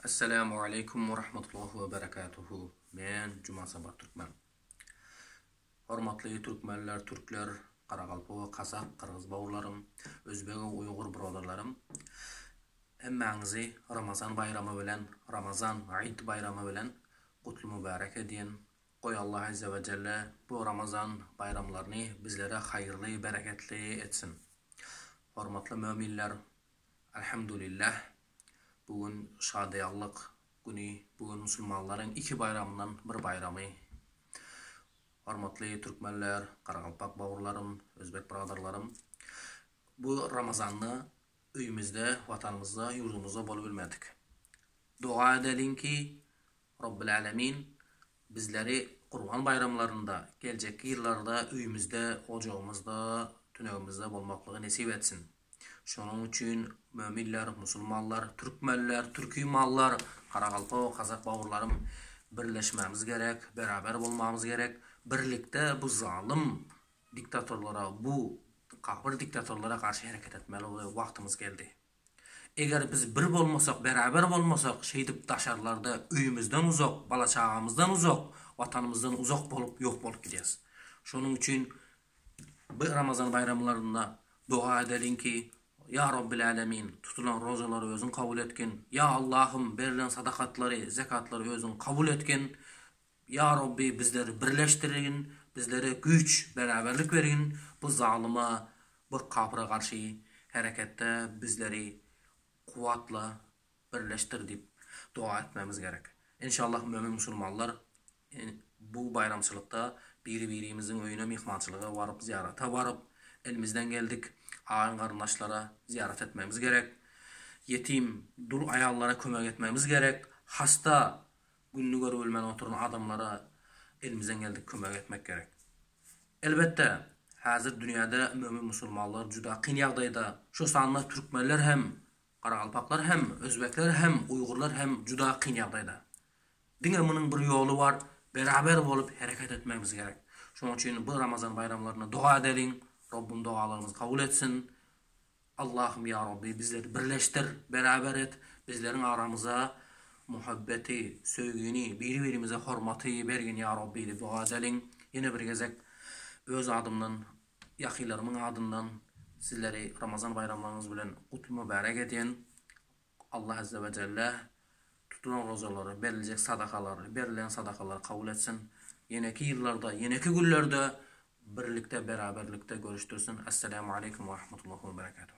Assalamu alaikum wa rahmatullahi wa barakatuhu. Men Cuma Sabah Türkmen. Hormatly türkmenler, türkler, Qaraqalpaq, Qazaq, Qırgız bawlarym, Özbek, Uygur birodarlarym. Hemmäňizi Ramazan bayramı bilen, Ramazan Eid bayramı bilen gutly mübarek edýän. Goý Allah azza we jelle bu Ramazan bayramlaryny bizlere hayırly, bereketli etsin. Hormatly möminler, elhamdülillah. Bugün şadiyallık günü, bugün Müslümanların iki bayramından bir bayramı. Hormatly türkmenler, Qaraqalpaq bawurlarym, Özbek bradarlarym. Bu Ramazanny öýümizde, watanymyzda, ýurdumyzda bolup bilmedik. Dua edelim ki Rabbil Alamin bizleri Kurban bayramlarında, gelecek yıllarda öýümizde, ocağımızda, tünegimizde bolmaklygy nesip etsin. Şonun üçin möminler, musulmanlar, türkmenler, türkümallar, Qaraqalpaq, Qazaq bawurlarym birleşmemiz gerek, beraber bolmamız gerek. Birlikte bu zalim diktatorlara, bu kafir diktatorlara karşı hareket etmeli vaktimiz geldi. Eğer biz bir bolmasak, beraber bolmasak, şeydip daşarlarda öýümizden uzak, bala çağımızdan uzak, vatanımızdan uzak bolup yok bolup gideriz. Şonun üçin bu Ramazan bayramlarında dua edelim ki Ya Rabbil Alamin tutulan rozaları özün kabul etkin. Ya Allah'ım verilen sadakatları, zekatları özün kabul etkin. Ya Rabbi bizleri birleştirin, bizlere güç, beraberlik verin. Bu zalıma, bu kafira karşı harekette bizleri kuvvetla birleştir deyip dua etmemiz gerek. İnşallah mümin musulmanlar bu bayramçılıkta biri-birimizin öýüne mihmançılığa varıp, ziyarata varıp, elimizden geldik. Ağın kardeşlara ziyaret etmemiz gerek. Yetim, dul ayallara kömek etmemiz gerek. Hasta, günlü görülmen oturan adamlara elimizden geldik kömek etmek gerek. Elbette hazır dünyada mümin musulmanlar juda qyn ýagdaýda. Şu sanly türkmenler hem Qaraqalpaqlar hem Özbekler hem Uygurlar hem juda qyn ýagdaýda. Diňe munyň bir ýoly bar, beraber bolup hareket etmemiz gerek. Şoň üçin bu Ramazan bayramlaryna dua edelim. Rabbim dualarımızı kabul etsin. Allah'ım ya Rabbi bizleri birleştir, beraber et. Bizlerin aramıza muhabbeti, söýgüni, biri-birimize hormaty bergin ya Rabbi diye dua edelim. Yine bir gezek öz adımdan, yakylarımın adından sizleri Ramazan bayramlarınız bilen kutlu mübarek edýän. Allah azze ve celle tutulan rozaları, verilen sadakaları kabul etsin. Yeneki yıllarda, yeneki günlerde birlikte, beraberlikte görüştürsün. Esselamu aleyküm ve rahmetullahi ve berekatuhu.